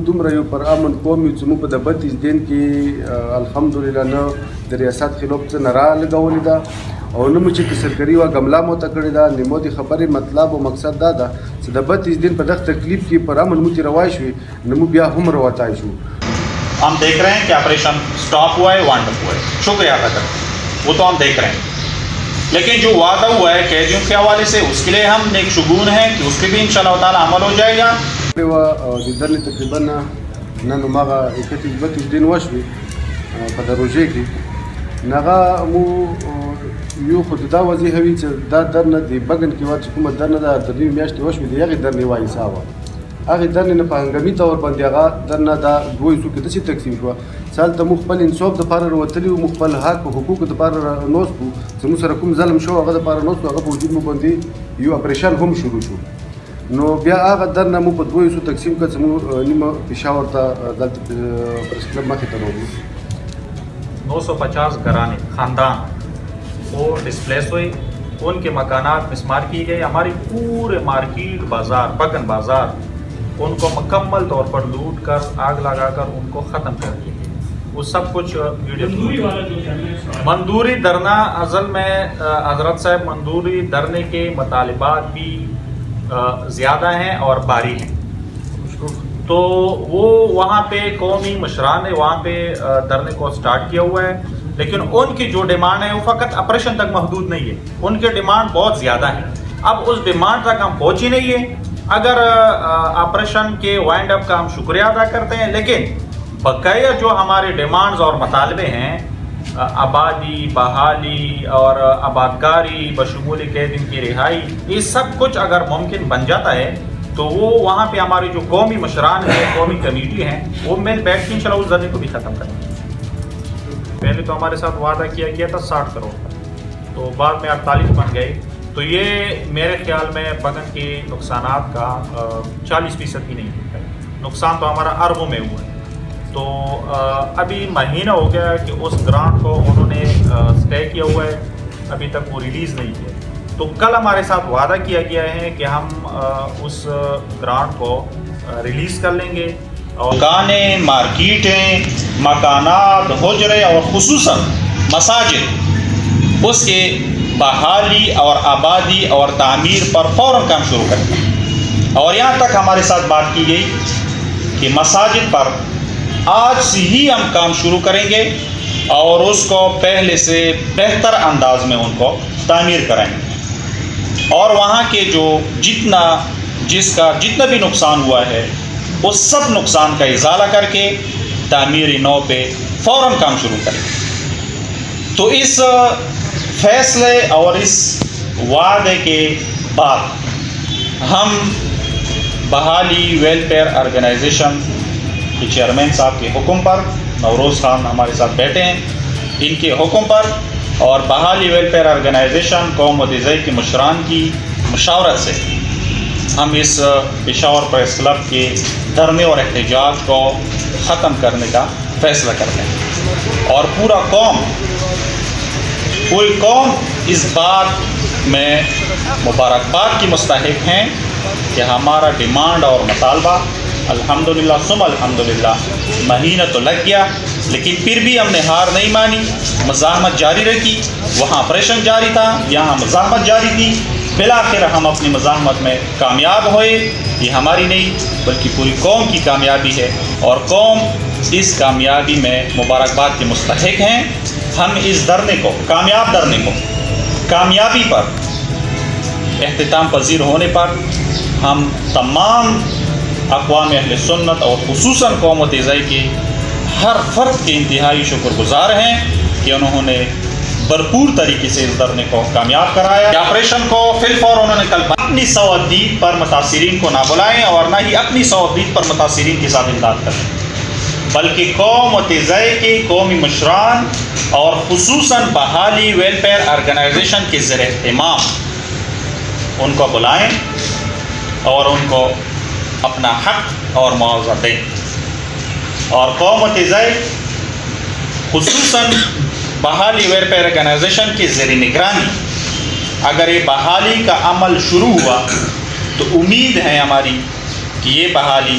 دومره you پر امن قوم you چې موږ په د 32 دین کې الحمدلله نه د ریاست خلاف څه نه رالګولې ده او نه مو چې سرکري وا ګملا مو ته کړې ده نیمو د خبرې مطلب او مقصد دا ده چې د 32 دن په دغه تکلیف کې پر امن مو تی روای شوي نه مو بیا هم رواتای شو. ہم دیکھ رہے ہیں کہ آپریشن سٹاپ ہوا ہے، وانڈ اپ ہوا ہے، شکریہ ادا کرتے ہیں، وہ تو ہم دیکھ رہے ہیں. لیکن جو وعدہ ہوا ہے قیدیوں کے حوالے سے اس کے لیے ہم نیک شگون ہیں کہ اس پہ بھی انشاءاللہ تعالی عمل ہو جائے گا. د درنې تقریبا نن هماغه 32 دن وشوي په د روژې کې نغه مو یو خو دا وضعیت وي چې دا درنه د بګن کې وا چې کومه درنه د درې میاشتې وشوي د هغې درنې وایي حساب هغې درنې نه په هنګامي طور باندې هغه درنه دا دوه حصو کې داسې تقسیم شوه چې هلته موږ خپل انصاف دپاره راوتلي وو، موږ خپل حق په حقوقو دپاره ناست وو چې موږ سره کوم ظلم شو هغه دپاره ناست وو، هغه په وجود مو باندې یو اپریشن هم شروع شو. نو بیا هغه درنه مو په دوه حصو تقسیم کړه چې موږ نیمه پېښور ته دلته پریس کلب مخې ته راوړو. 950 گھرانے خاندان وہ ڈسپلیس ہوئے، ان کے مکانات مسمار کیے گئے. ہماری پورے مارکیٹ بازار بگن بازار ان کو مکمل طور پر لوٹ کر آگ لگا کر ان کو ختم کر دیا گیا. وہ سب کچھ مندوری دھرنا اصل میں حضرت صاحب مندوری دھرنے کے مطالبات بھی زیادہ ہیں اور بھاری ہیں. تو وہ وہاں پہ قومی مشران نے وہاں پہ دھرنے کو سٹارٹ کیا ہوا ہے، لیکن ان کی جو ڈیمانڈ ہے وہ فقط آپریشن تک محدود نہیں ہے، ان کے ڈیمانڈ بہت زیادہ ہیں. اب اس ڈیمانڈ تک ہم پہنچ ہی نہیں ہے. اگر آپریشن کے وائنڈ اپ کا ہم شکریہ ادا کرتے ہیں، لیکن بقیہ جو ہمارے ڈیمانڈز اور مطالبے ہیں آبادی، بحالی اور آبادکاری بشمول قیدیوں کی رہائی، یہ سب کچھ اگر ممکن بن جاتا ہے تو وہ وہاں پہ ہماری جو قومی مشران ہیں، قومی کمیٹی ہیں، وہ مل بیٹھ کے انشاءاللہ اس دھرنے کو بھی ختم کریں گے. پہلے تو ہمارے ساتھ وعدہ کیا گیا تھا 60 کروڑ کا، تو بعد میں 48 بن گئے. تو یہ میرے خیال میں بگن کے نقصانات کا 40% ہی نہیں ہے. نقصان تو ہمارا اربوں میں ہوا ہے. تو ابھی مہینہ ہو گیا کہ اس گرانٹ کو انہوں نے اسٹے کیا ہوا ہے، ابھی تک وہ ریلیز نہیں کیا. تو کل ہمارے ساتھ وعدہ کیا گیا ہے کہ ہم اس گرانٹ کو ریلیز کر لیں گے. دکانیں، مارکیٹیں، مکانات، حجرے اور خصوصاً مساجد، اس کے بحالی اور آبادی اور تعمیر پر فوراً کام شروع کریں گے. اور یہاں تک ہمارے ساتھ بات کی گئی کہ مساجد پر آج سے ہی ہم کام شروع کریں گے اور اس کو پہلے سے بہتر انداز میں ان کو تعمیر کریں گے. اور وہاں کے جتنا بھی نقصان ہوا ہے اس سب نقصان کا ازالہ کر کے تعمیری نو پہ فوراً کام شروع کریں گے. تو اس فیصلے اور اس وعدے کے بعد ہم بحالی ویلفیئر آرگنائزیشن کے چیئرمین صاحب کے حکم پر، نوروز خان ہمارے ساتھ بیٹھے ہیں، ان کے حکم پر اور بحالی ویلفیئر آرگنائزیشن قوم و دیزئی کے مشران کی مشاورت سے ہم اس پشاور پریس کلب کے دھرنے اور احتجاج کو ختم کرنے کا فیصلہ کرتے ہیں. اور پوری قوم اس بات میں مبارکباد کی مستحق ہیں کہ ہمارا ڈیمانڈ اور مطالبہ الحمدللہ ثم الحمدللہ مہینہ تو لگ گیا، لیکن پھر بھی ہم نے ہار نہیں مانی، مزاحمت جاری رکھی. وہاں آپریشن جاری تھا، یہاں مزاحمت جاری تھی. بالآخر ہم اپنی مزاحمت میں کامیاب ہوئے. یہ ہماری نہیں بلکہ پوری قوم کی کامیابی ہے اور قوم اس کامیابی میں مبارکباد کے مستحق ہیں. ہم اس دھرنے کو، کامیابی پر اختتام پذیر ہونے پر ہم تمام اقوام اہل سنت اور خصوصاً قوم و دیزئی کے ہر فرد کے انتہائی شکر گزار ہیں کہ انہوں نے بھرپور طریقے سے اس دھرنے کو کامیاب کرایا. آپریشن کو فی الفور انہوں نے کل اپنی سوادید پر متاثرین کو نہ بلائیں اور نہ ہی اپنی سوادید پر متاثرین کے ساتھ امداد کریں، بلکہ قوم و دیزئی کے قومی مشران اور خصوصاً بحالی ویلفیئر آرگنائزیشن کے زیر اہتمام ان کو بلائیں اور ان کو اپنا حق اور معاوضہ دیں. اور قوم و دیزئی خصوصاً بحالی ویلفیئر آرگنائزیشن کی زیر نگرانی اگر یہ بحالی کا عمل شروع ہوا تو امید ہے ہماری کہ یہ بحالی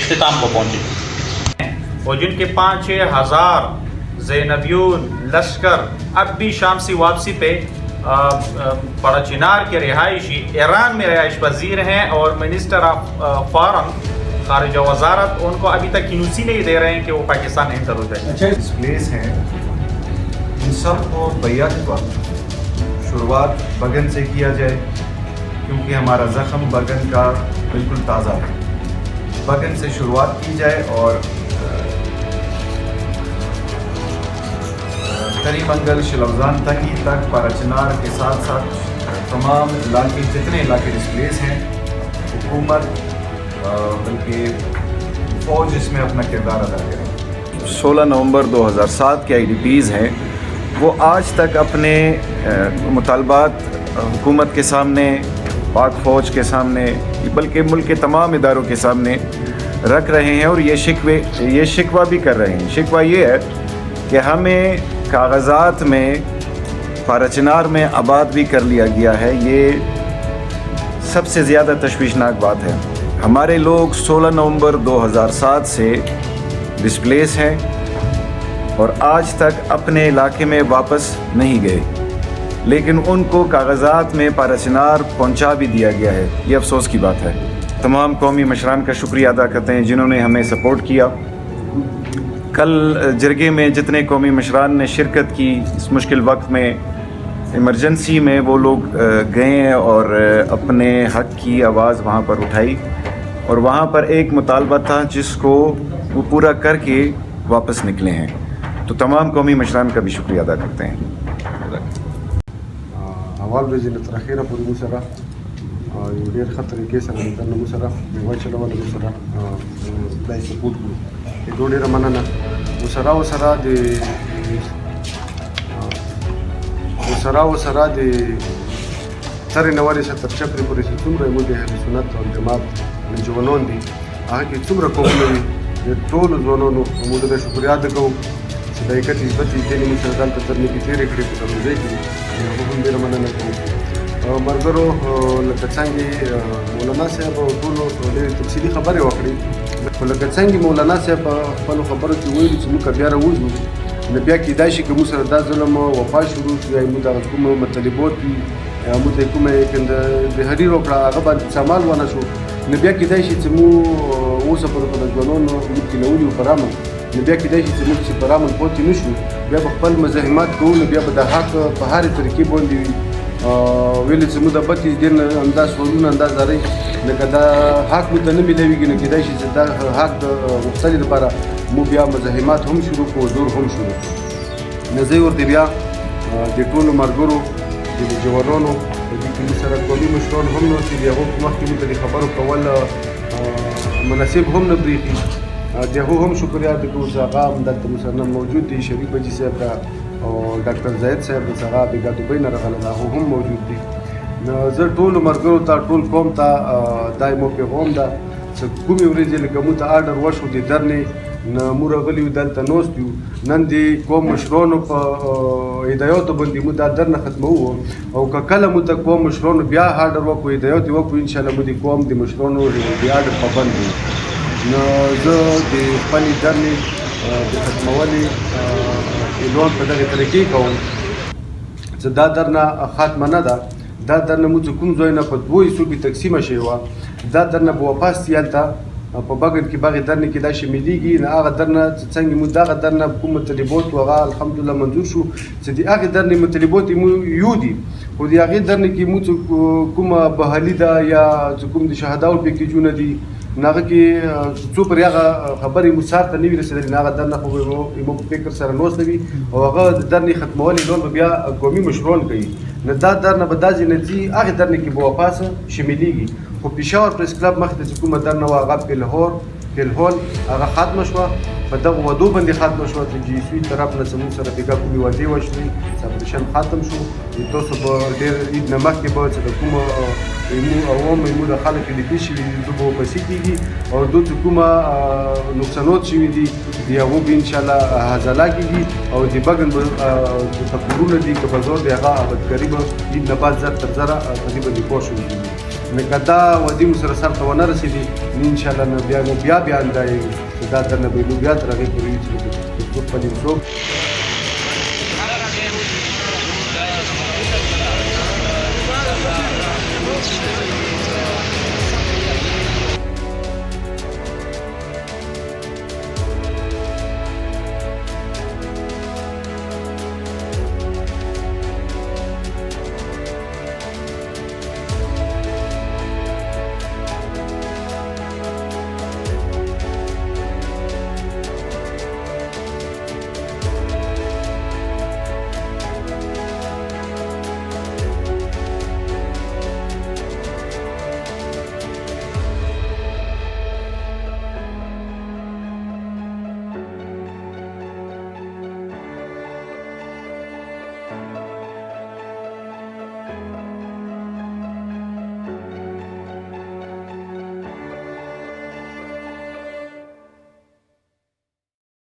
اختتام کو پہنچے، اور جن کے 5-6 ہزار زینبیون لشکر اب بھی شام سے واپسی پہ بڑا چنار کے رہائشی ایران میں رہائش پذیر ہیں، اور منسٹر آف فارن خارجہ وزارت ان کو ابھی تک انوسی نہیں دے رہے ہیں کہ وہ پاکستان انٹر ہو جائے۔ اچھا ڈسپلیس ہیں، ان سب کو بیعت وقت شروعات بگن سے کیا جائے، کیونکہ ہمارا زخم بگن کا بالکل تازہ ہے۔ بگن سے شروعات کی جائے اور تری منگل شلوزان تنگی تک پارچنار کے ساتھ ساتھ تمام علاقے جتنے علاقے ڈسپلیس ہیں، حکومت بلکہ فوج اس میں اپنا کردار ادا کرے۔ 16 نومبر 2007 کے IDPs ہیں، وہ آج تک اپنے مطالبات حکومت کے سامنے، پاک فوج کے سامنے، بلکہ ملک کے تمام اداروں کے سامنے رکھ رہے ہیں، اور یہ شکوہ بھی کر رہے ہیں۔ شکوہ یہ ہے کہ ہمیں کاغذات میں پارچنار میں آباد بھی کر لیا گیا ہے۔ یہ سب سے زیادہ تشویشناک بات ہے۔ ہمارے لوگ 16 نومبر 2007 سے ڈسپلیس ہیں اور آج تک اپنے علاقے میں واپس نہیں گئے، لیکن ان کو کاغذات میں پارچنار پہنچا بھی دیا گیا ہے۔ یہ افسوس کی بات ہے۔ تمام قومی مشران کا شکریہ ادا کرتے ہیں جنہوں نے ہمیں سپورٹ کیا۔ کل جرگے میں جتنے قومی مشران نے شرکت کی اس مشکل وقت میں، ایمرجنسی میں، وہ لوگ گئے اور اپنے حق کی آواز وہاں پر اٹھائی، اور وہاں پر ایک مطالبہ تھا جس کو وہ پورا کر کے واپس نکلے ہیں۔ تو تمام قومی مشران کا بھی شکریہ ادا کرتے ہیں۔ اول ورځې نه تر اخره پورې موږ سره یو ډېر ښه طریقې سره د موږ سره میوه چلوله، موږ سره خدای سپورټ کړو، دې ډېره مننه. ورسره د ترې نه ورسې تر چپرې پورې چې څومره زموږ د اهل سنت والجماعت ځوانان دي، هغه کې څومره قومونه دي، د ټولو ځوانانو موږ د شکریه ادا کوو چې د اکتیس بتیس ډلې موږ سره دلته تر نیکې تېرې کړې په روژې کې، هغه هم ډېره مننه کوو. ملګرو لکه څنګه مولانا صاحب او ټولو ډېرې تفصیلي خبرې وکړې، خو لکه څنګه مولانا صاحب په خپلو خبرو کې ویلي چې موږ بیا راوځو، نو بیا کېدای شي که موږ سره دا ظلم وفا شروع شي، یا موږ دغه کومه مطالبات وي، یا موږ ته کومه د حریر وکړه هغه باندې سمال ونه شو، نو بیا کېدای شي چې موږ اوسه پورې په د ځوانانو موږ کینولي وو په رامن، نو بیا کېدای شي چې موږ چې په رامن پاتې نه شو، بیا به خپل مزاحمت کوو، نو بیا به د حق په هرې طریقې باندې وي ویلې چې موږ د بتیس ډېر نه همدا سوالونه همدا زارۍ لکه دا حق موږ ته نه میلاویږي، نو کېدای شي چې دا حق د غوښتنې لپاره موږ بیا مزاحمت هم شروع کړو، زور هم شروع کړو. نو زه ورته بیا د ټولو ملګرو د جوانانو په دې کې موږ سره قومي مشران هم نو چې د هغو په مخکې موږ ته د خبرو کول مناسب هم نه برېښي، د هغو هم شکریه ادا کوو چې هغه هم دلته موږ سره موجود دي، شریف بجي صاحب ته او ډاکټر زاهد صاحب چې هغه بېګا دوبۍ نه راغلی دی، هغه هم موجود دي. نو زه ټولو ملګرو ته ټول قوم ته دا یې مو پیغام ده چې کومې ورځې لکه موږ ته آرډر وشو د درنې، نو موږ راغلي یو دلته ناست یو، نن د قوم مشرانو په هدایاتو باندې موږ دا درنه ختموو، او که کله موږ ته قوم مشرانو بیا آرډر وکړو، هدایات یې وکړو، انشاءالله موږ د قوم د مشرانو د آرډر پابند یو. نو زه د خپلې درنې د ختمولې اعلان په دغې طریقې کوم چې دا درنه ختمه نه ده، دا درنه موږ کوم ځای نه په دوو حصو کې تقسیمه شوې وه، دا درنه به واپس هلته په بګن کې باغې درنې کې دا شاملېږي، نو هغه درنه چې څنګه موږ دغه درنه کوم مطالبات و هغه الحمدلله منظور شو چې د هغې درنې مطالبات یې موږ یو دي، خو د هغې درنې کې موږ کومه بحالي ده یا چې کوم د شهداو پیکیجونه دي، نو هغه کې څو پرې هغه خبرې موږ سر ته نه وي رسېدلې، نو هغه درنه خو موږ په فکر سره ناسته وي، او هغه د درنې ختمول اعلان به بیا قومي مشران کوي، نو دا درنه به داسې نه ځي، هغې درنې کې به واپس شاملېږي. خو پېښور پریس کلب مخکې ته چې کومه درنه وه هغه فی الحال هغه ختمه شوه، په دغو وعدو باندې ختمه شوه چې جي سوي طرف نه زموږ سره بېګا کومې وعدې وشوې، سپریشن ختم شو، تاسو به ډېر عید نه مخکې به چې د کومه عوام زموږ د خلک لیکلي شوي دي دوی به واپسي کېږي، او دوی چې کومه نقصانات شوي دي د هغو به انشاءالله هزاله کېږي، او د بګن به تکورونه دي که بازار د هغه آبادکاري به عید نه بعد زر تر زره په دې باندې پوه شوي کېږي. لکه دا ودي مو سره سرته ونه رسېدي نو انشاءالله نو بیا اندایي چې دا درنه به بیا تر هغې پورې وي چې څوک په دې څوک Thank you.